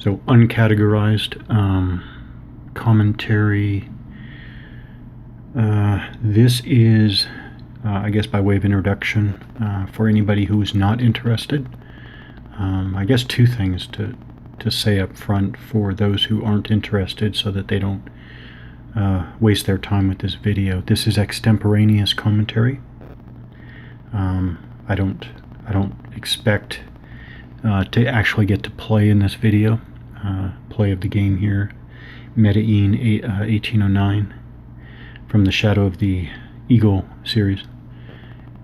So uncategorized commentary. This is, I guess, by way of introduction for anybody who is not interested. I guess two things to say up front for those who aren't interested, so that they don't waste their time with this video. This is extemporaneous commentary. I don't expect to actually get to play in this video. Play of the game here, Medellin 1809, from the Shadow of the Eagle series.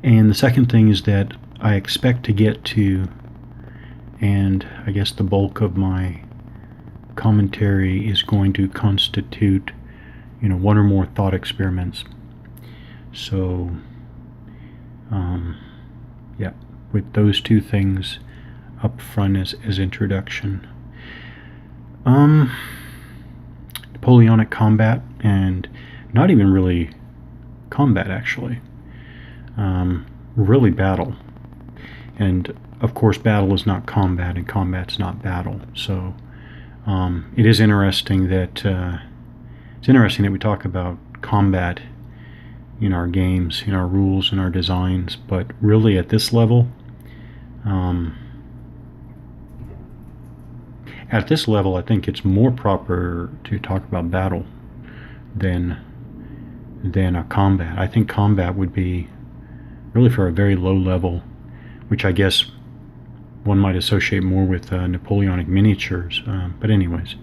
And the second thing is that I expect to get to, and I guess the bulk of my commentary is going to constitute, one or more thought experiments. So, yeah, with those two things up front as introduction. Napoleonic combat, and not even really combat, actually. Really battle. And of course battle is not combat, and combat's not battle. So it is interesting that we talk about combat in our games, in our rules, in our designs, but really at this level, I think it's more proper to talk about battle than a combat. I think combat would be really for a very low level, which I guess one might associate more with Napoleonic miniatures. But anyways,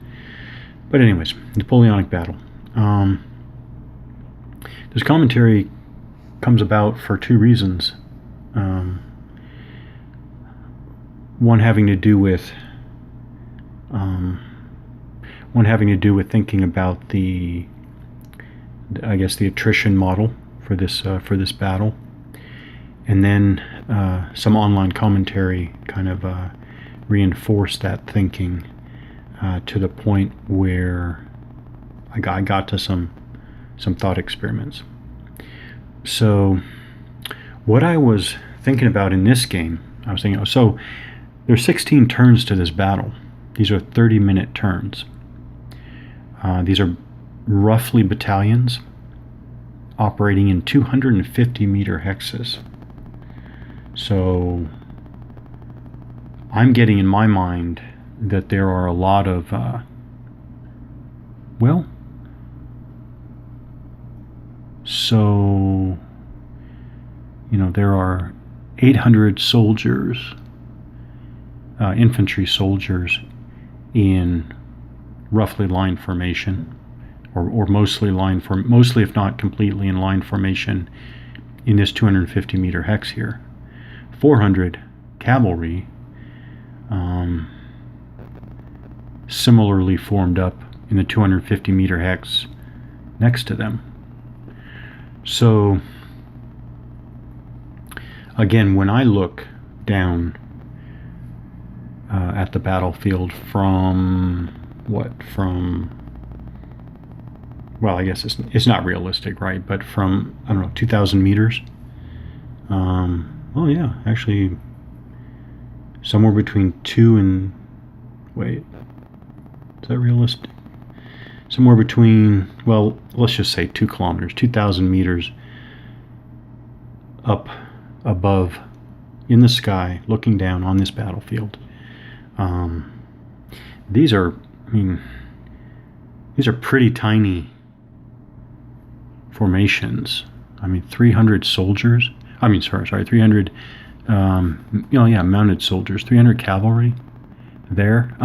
Napoleonic battle. This commentary comes about for two reasons. One having to do with thinking about the attrition model for this battle, and then some online commentary kind of reinforced that thinking to the point where I got to some thought experiments. So what I was thinking about in this game, I was thinking, so there's 16 turns to this battle. These are 30-minute turns. These are roughly battalions operating in 250-meter hexes. So I'm getting in my mind that there are a lot of, there are 800 soldiers, infantry soldiers, in roughly line formation, or mostly if not completely in line formation in this 250-meter hex here. 400 cavalry, similarly formed up in the 250-meter hex next to them. So again, when I look down at the battlefield well, I guess it's not realistic, right? But from, 2,000 meters. Well, yeah, actually, somewhere between 2 and, wait, is that realistic? Somewhere between, well, let's just say 2 kilometers, 2,000 meters up above in the sky, looking down on this battlefield. These are pretty tiny formations. 300 soldiers. 300, mounted soldiers, 300 cavalry there.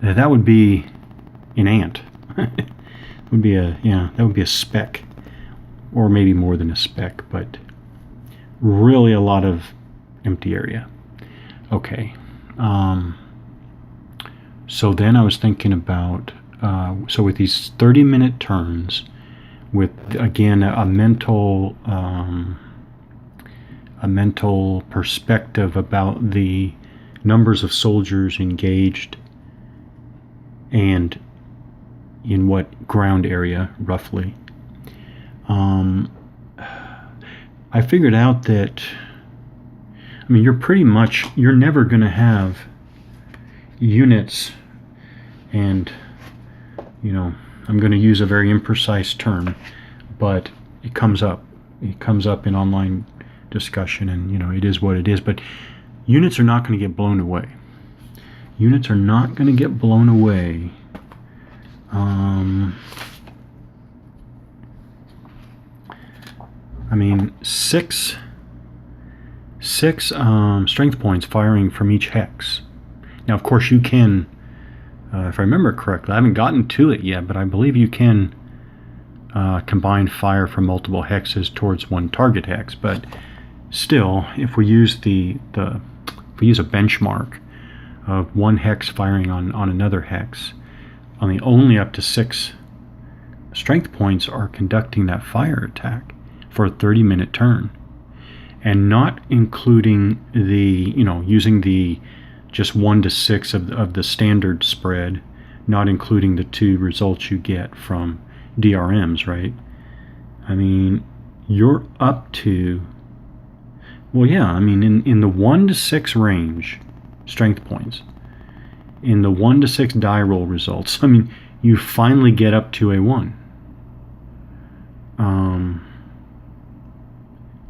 That would be an ant. That would be a speck, or maybe more than a speck, but really a lot of empty area. Okay. So then I was thinking about, so with these 30-minute turns, with, again, a mental perspective about the numbers of soldiers engaged and in what ground area, roughly. I figured out that, you're never going to have units And, you know, I'm going to use a very imprecise term, but it comes up. It comes up in online discussion, and, you know, it is what it is. But units are not going to get blown away. Units are not going to get blown away. I mean, six strength points firing from each hex. Now, of course, you can, if I remember correctly, I haven't gotten to it yet, but I believe you can combine fire from multiple hexes towards one target hex. But still, if we use if we use a benchmark of one hex firing on another hex, only up to 6 strength points are conducting that fire attack for a 30-minute turn, and not including the, you know, using the just 1 to 6 of the standard spread, not including the 2 results you get from DRMs, right? I mean, you're up to, well, yeah, I mean, in the 1 to 6 range, strength points, in the 1 to 6 die roll results, I mean, you finally get up to a 1.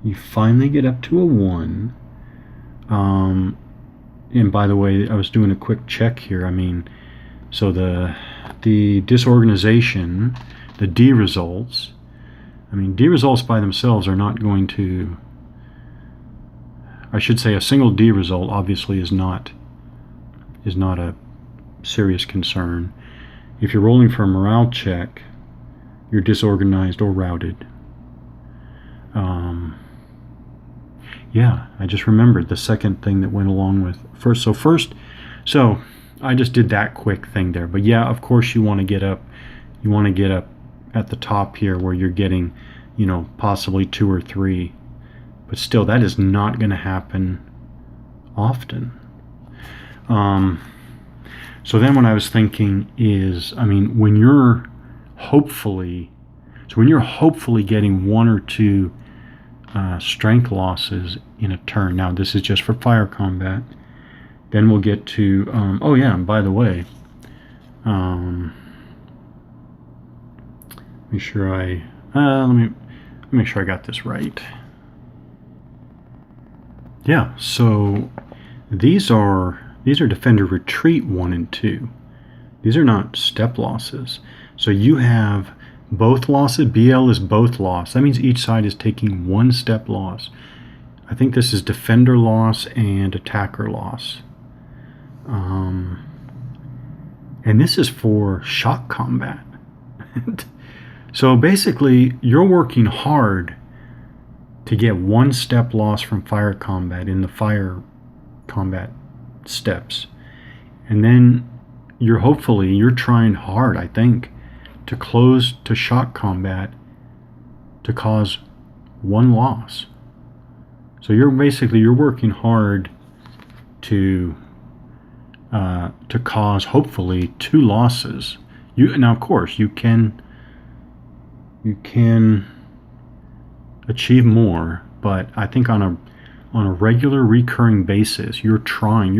You finally get up to a 1. And by the way, I was doing a quick check here. I mean, so the disorganization, the D results, I mean, D results by themselves are not going to, I should say a single D result obviously is not a serious concern. If you're rolling for a morale check, you're disorganized or routed. Yeah, I just remembered the second thing that went along with first. So I just did that quick thing there. But yeah, of course you want to get up. You want to get up at the top here where you're getting, you know, possibly 2 or 3. But still, that is not going to happen often. So then what I was thinking is, I mean, when you're hopefully getting 1 or 2 strength losses in a turn. Now, this is just for fire combat. Then we'll get to, oh yeah, and by the way, let me make sure I got this right. Yeah, so these are defender retreat 1 and 2. These are not step losses. So you have both losses. BL is both loss. That means each side is taking 1 step loss. I think this is defender loss and attacker loss. And this is for shock combat. So basically, you're working hard to get 1 step loss from fire combat in the fire combat steps. And then you're trying hard, I think, to close to shock combat to cause 1 loss. So you're working hard to cause hopefully 2 losses. Now of course you can achieve more, but I think on a regular recurring basis you're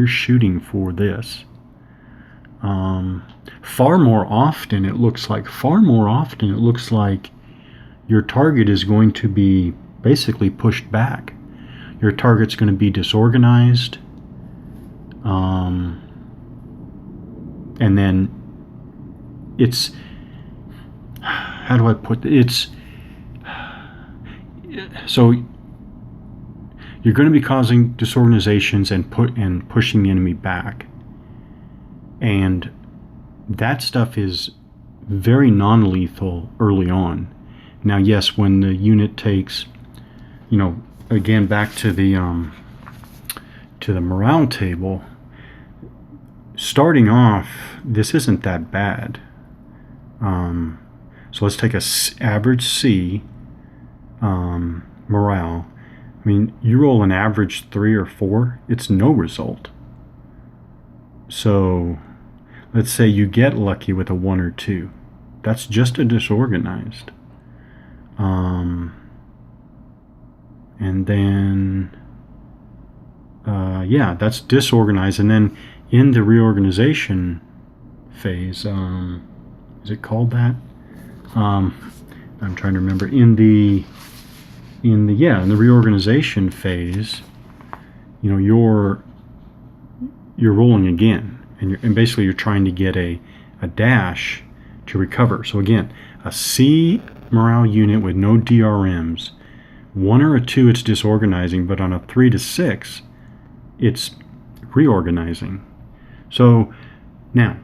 shooting for this. Far more often it looks like your target is going to be basically pushed back. Your target's going to be disorganized, and then it's, how do I put it? So you're going to be causing disorganizations and pushing the enemy back. And that stuff is very non-lethal early on. Now, yes, when the unit takes, you know, again back to the morale table, starting off, this isn't that bad. So let's take a average C morale. I mean, you roll an average 3 or 4, it's no result. So let's say you get lucky with a 1 or 2. That's just a disorganized. And then, yeah, that's disorganized. And then in the reorganization phase. Is it called that? I'm trying to remember. In the reorganization phase, you're rolling again, and basically you're trying to get a dash to recover. So again, a C morale unit with no DRMs, 1 or a 2 it's disorganizing, but on a 3 to 6 it's reorganizing. So now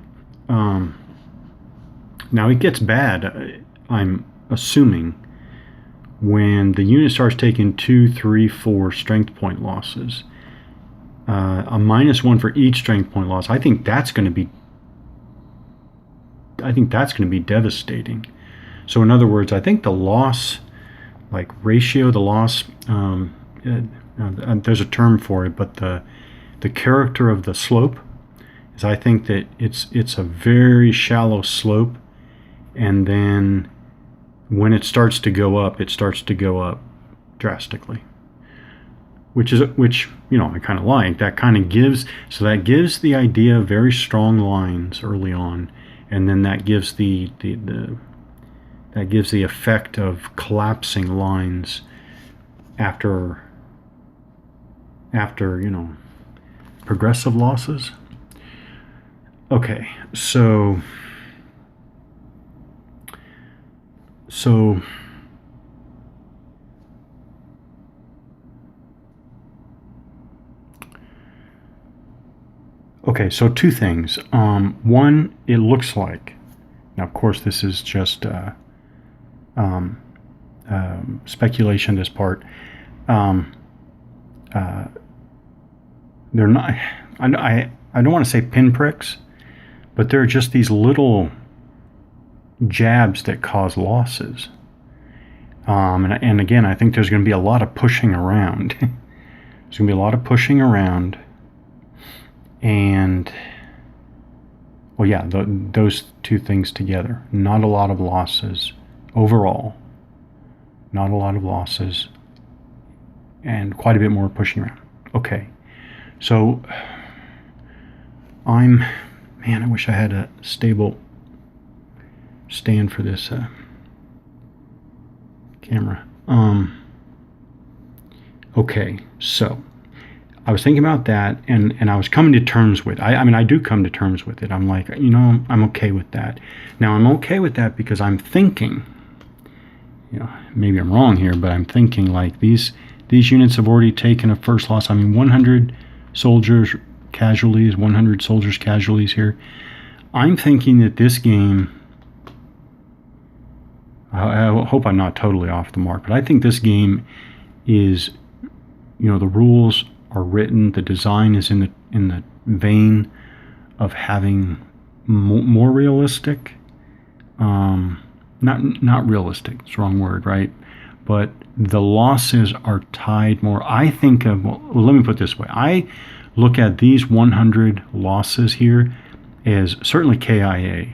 it gets bad, I'm assuming, when the unit starts taking 2, 3, 4 strength point losses. A -1 for each strength point loss. I think that's going to be devastating. So in other words, I think the loss, like ratio, the loss, there's a term for it, but the character of the slope is, I think that it's a very shallow slope, and then when it starts to go up drastically. Which I kind of like. That kind of gives the idea of very strong lines early on, and then that gives the effect of collapsing lines after progressive losses. Okay, so okay, so two things. One, it looks like, now of course this is just speculation, this part. They're not, I don't want to say pinpricks, but they're just these little jabs that cause losses. And again, I think there's going to be a lot of pushing around. There's going to be a lot of pushing around. And, well, yeah, those two things together. Not a lot of losses overall. Not a lot of losses. And quite a bit more pushing around. Okay. So, I wish I had a stable stand for this camera. Okay, so I was thinking about that, and I was coming to terms with, I do come to terms with it. I'm like, I'm okay with that. Now, I'm okay with that because I'm thinking, maybe I'm wrong here, but I'm thinking like these units have already taken a first loss. 100 soldiers casualties, 100 soldiers casualties here. I'm thinking that this game, I hope I'm not totally off the mark, but I think this game is, the rules are written, the design is in the vein of having more realistic, not realistic, it's the wrong word, right? But the losses are tied more. I think of, well, let me put it this way. I look at these 100 losses here as certainly KIA.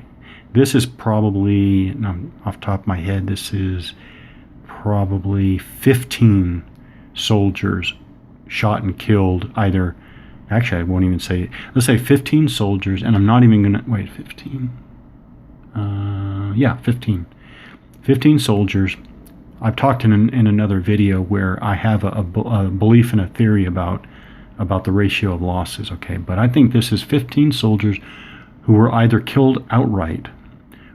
This is probably, off the top of my head, this is probably 15 soldiers shot and killed either, actually I won't even say, let's say 15 soldiers, and I'm not even going to, wait, 15? 15 soldiers. I've talked in another video where I have a belief and a theory about the ratio of losses, okay? But I think this is 15 soldiers who were either killed outright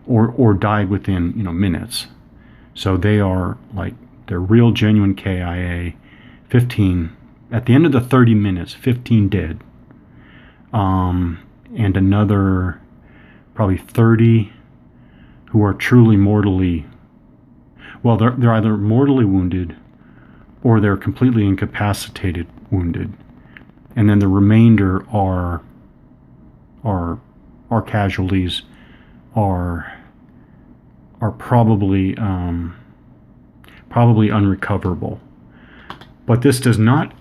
or died within, minutes. So they are like, they're real genuine KIA. 15, at the end of the 30 minutes, 15 dead. And another probably 30 who are truly mortally, well, they're either mortally wounded or they're completely incapacitated wounded. And then the remainder are casualties, are probably unrecoverable. But this does not,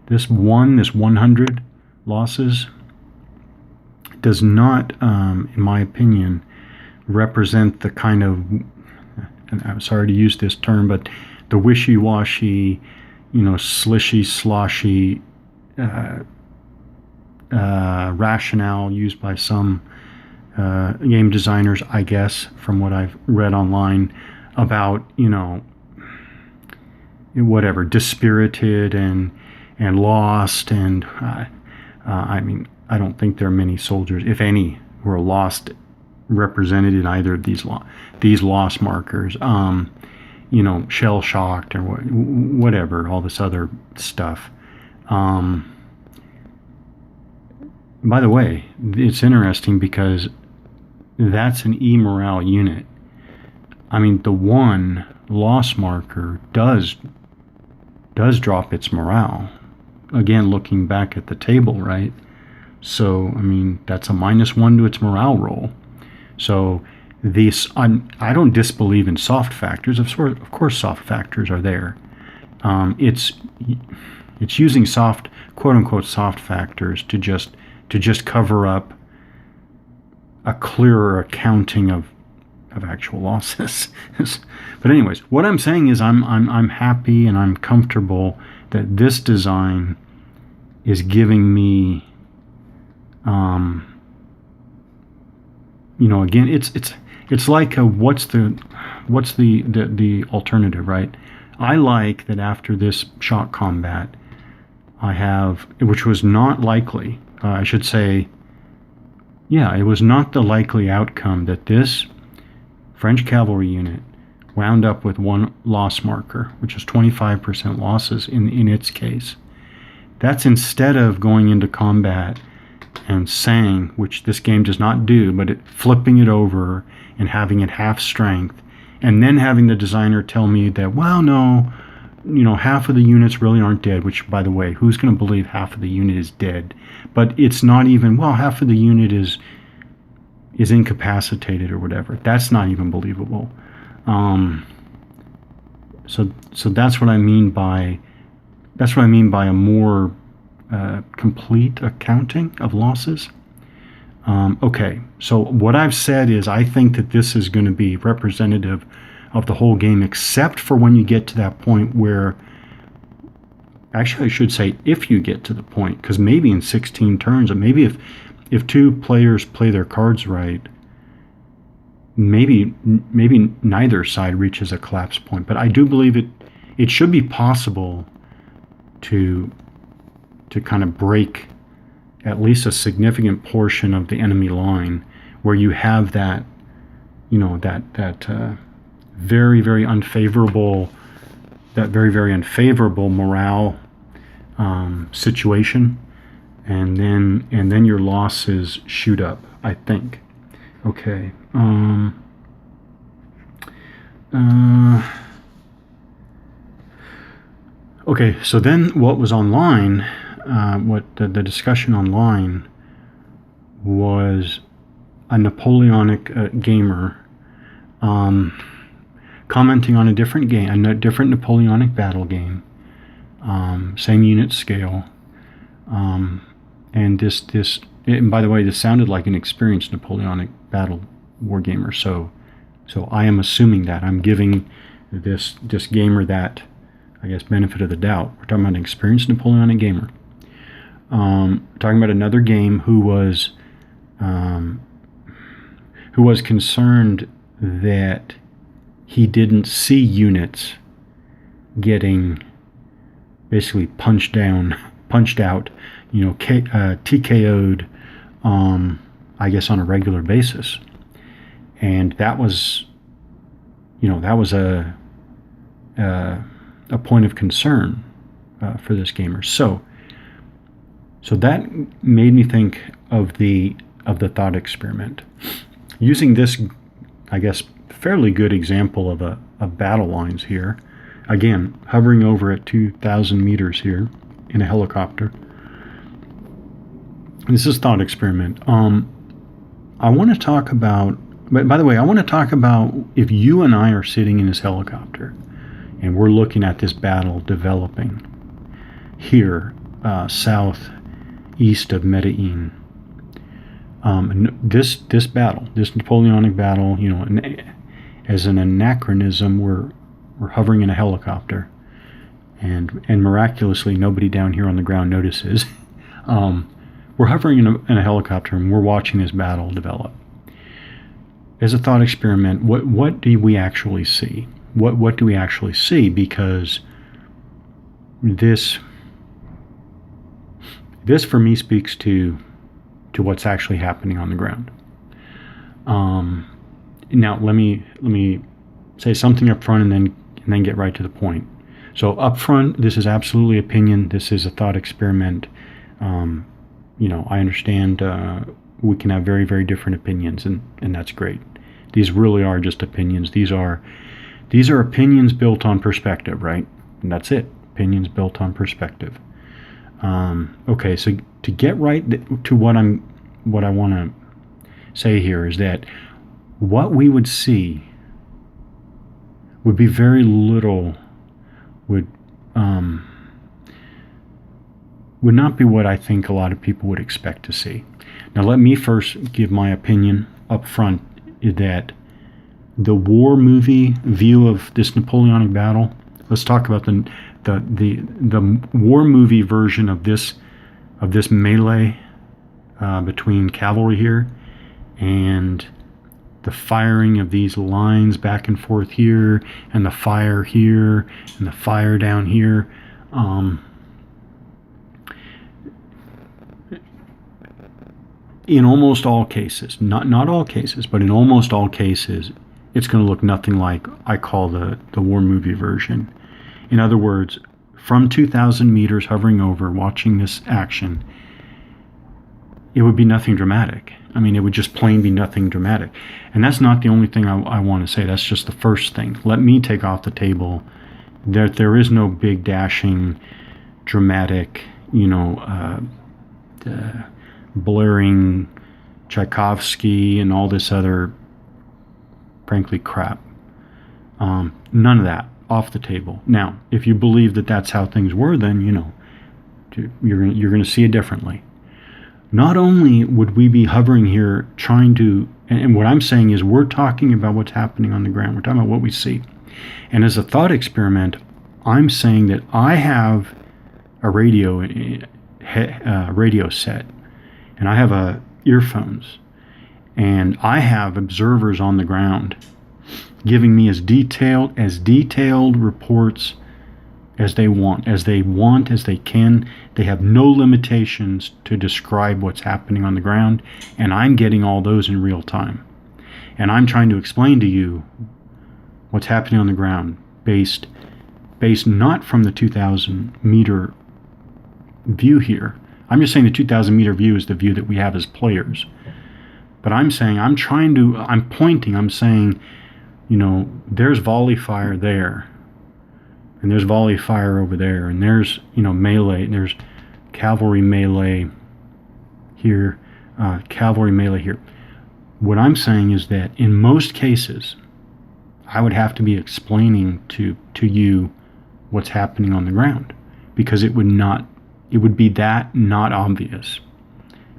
this 100 losses does not, in my opinion, represent the kind of, and I'm sorry to use this term, but the wishy-washy, slishy, sloshy rationale used by some game designers, I guess, from what I've read online, about, whatever, dispirited and lost, and I mean, I don't think there are many soldiers, if any, who are lost, represented in either of these loss markers. Shell shocked or whatever, all this other stuff. By the way, it's interesting because that's an E morale unit. I mean, the one loss marker does drop its morale. Again, looking back at the table, right? So, I mean, that's a -1 to its morale roll. So, I don't disbelieve in soft factors. Of course, soft factors are there. It's using quote unquote soft factors to just cover up a clearer accounting of actual losses. But anyways, what I'm saying is I'm happy and I'm comfortable that this design is giving me, again, it's like what's the alternative, right? I like that after this shock combat, I have, which was not likely, I should say, yeah, it was not the likely outcome that this French cavalry unit wound up with one loss marker, which is 25% losses in its case. That's instead of going into combat and saying, which this game does not do, but flipping it over and having it half strength, and then having the designer tell me that, well, no, half of the units really aren't dead, which, by the way, who's going to believe half of the unit is dead? But it's not even, well, half of the unit is incapacitated or whatever. That's not even believable. So that's what I mean by a more complete accounting of losses. Okay, so what I've said is I think that this is going to be representative of the whole game, except for when you get to that point where, actually I should say if you get to the point, because maybe in 16 turns, or maybe if two players play their cards right, maybe neither side reaches a collapse point. But I do believe it should be possible to kind of break at least a significant portion of the enemy line, where you have that, that very, very unfavorable morale situation, and then your losses shoot up, I think. Okay. Okay, so then what was online, what the discussion online was a Napoleonic gamer commenting on a different game, a different Napoleonic battle game, same unit scale, and and by the way, this sounded like an experienced Napoleonic battle wargamer, so I am assuming that. I'm giving this gamer that, I guess, benefit of the doubt. We're talking about an experienced Napoleonic gamer. Talking about another game who was concerned that he didn't see units getting basically punched out, TKO'd, I guess, on a regular basis. And that was a point of concern for this gamer. So that made me think of the thought experiment. Using this, I guess, fairly good example of battle lines here. Again, hovering over at 2,000 meters here in a helicopter. This is thought experiment. I want to talk about, by the way, I want to talk about if you and I are sitting in this helicopter and we're looking at this battle developing here, southeast of Medellin. This battle, this Napoleonic battle, as an anachronism, we're hovering in a helicopter, and miraculously nobody down here on the ground notices. we're hovering in a helicopter and we're watching this battle develop. As a thought experiment, what do we actually see? What do we actually see? Because this for me speaks to what's actually happening on the ground. Now let me say something up front and then get right to the point. So up front, this is absolutely opinion. This is a thought experiment. I understand we can have very, very different opinions, and that's great. These really are just opinions. These are opinions built on perspective, right? And that's it. Opinions built on perspective. Okay, so to get right to what I want to say here is that what we would see would be very little, would not be what I think a lot of people would expect to see. Now, let me first give my opinion up front that the war movie view of this Napoleonic battle. Let's talk about the war movie version of this melee between cavalry here and the firing of these lines back and forth here, and the fire here, and the fire down here. In almost all cases, not all cases, but in almost all cases, it's going to look nothing like I call the war movie version. In other words, from 2,000 meters hovering over, watching this action, it would be nothing dramatic. I mean, it would just plain be nothing dramatic. And that's not the only thing I want to say. That's just the first thing. Let me take off the table that there is no big, dashing, dramatic, blaring Tchaikovsky and all this other, frankly, crap. None of that. Off the table. Now, if you believe that that's how things were, then, you're going to see it differently. Not only would we be hovering here trying to, and what I'm saying is we're talking about what's happening on the ground. We're talking about what we see. And as a thought experiment, I'm saying that I have a radio set, and I have earphones, and I have observers on the ground giving me as detailed reports as they can. They have no limitations to describe what's happening on the ground, and I'm getting all those in real time. And I'm trying to explain to you what's happening on the ground based not from the 2,000 meter view here. I'm just saying the 2,000 meter view is the view that we have as players. But I'm saying, I'm saying, there's volley fire there, and there's volley fire over there, and there's, melee, and there's cavalry melee here, cavalry melee here. What I'm saying is that in most cases, I would have to be explaining to you what's happening on the ground, because it would be that not obvious,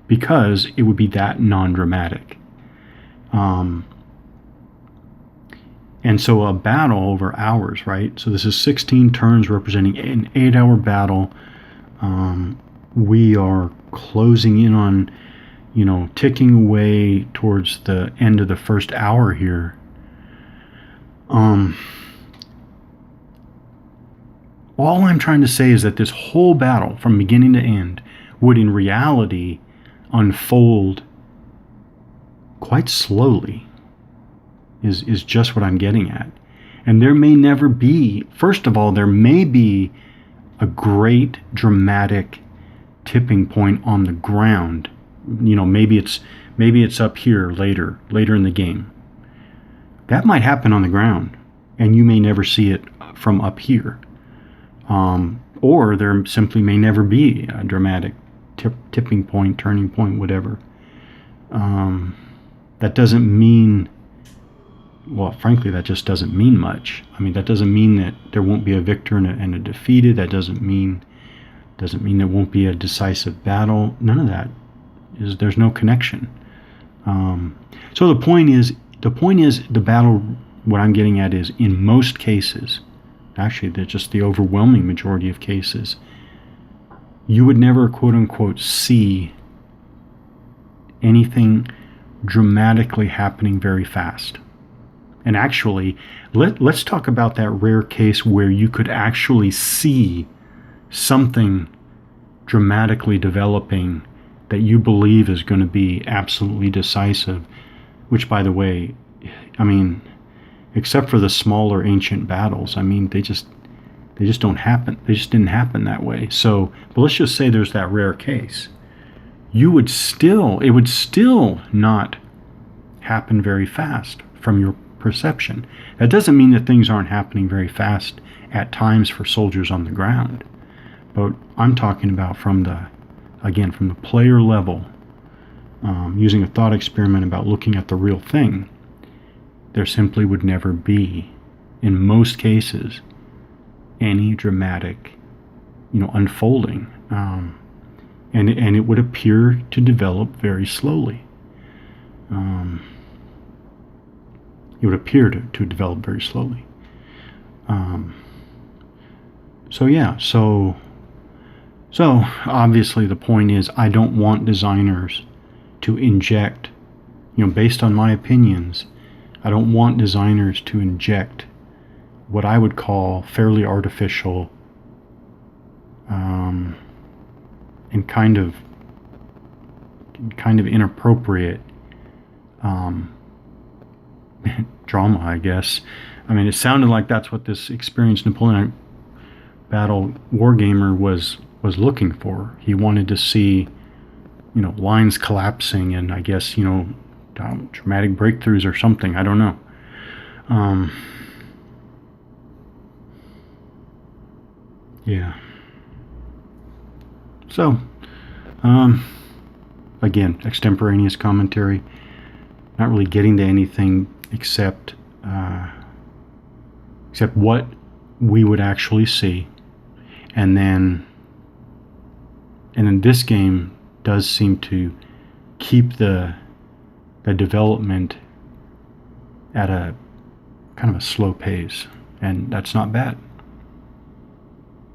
because it would be that non-dramatic. And so a battle over hours, right? So this is 16 turns representing an 8-hour battle. We are closing in on, ticking away towards the end of the first hour here. All I'm trying to say is that this whole battle, from beginning to end, would in reality unfold quite slowly. Is just what I'm getting at. And there may never be, first of all, there may be a great dramatic tipping point on the ground. Maybe it's up here later in the game. That might happen on the ground, and you may never see it from up here. Or there simply may never be a dramatic tipping point, turning point, whatever. That doesn't mean, well, frankly, that just doesn't mean much. I mean, that doesn't mean that there won't be a victor and a defeated. That doesn't mean there won't be a decisive battle. None of that. There's no connection. So the point is the battle, what I'm getting at is, in most cases, actually, they're just the overwhelming majority of cases, you would never, quote unquote, see anything dramatically happening very fast. And actually, let's talk about that rare case where you could actually see something dramatically developing that you believe is going to be absolutely decisive, which, by the way, I mean, except for the smaller ancient battles, I mean, they just don't happen. They just didn't happen that way. So, but let's just say there's that rare case. It would still not happen very fast from your perception. That doesn't mean that things aren't happening very fast at times for soldiers on the ground. But I'm talking about from the player level, using a thought experiment about looking at the real thing. There simply would never be, in most cases, any dramatic, unfolding, and it would appear to develop very slowly. It would appear to develop very slowly. So obviously the point is, I don't want designers to inject, based on my opinions, I don't want designers to inject what I would call fairly artificial and kind of inappropriate drama, I guess. I mean, it sounded like that's what this experienced Napoleonic battle wargamer was looking for. He wanted to see, lines collapsing and, I guess, dramatic breakthroughs or something. I don't know. Yeah. So, again, extemporaneous commentary. Not really getting to anything except what we would actually see, and then this game does seem to keep the development at a kind of a slow pace, and that's not bad.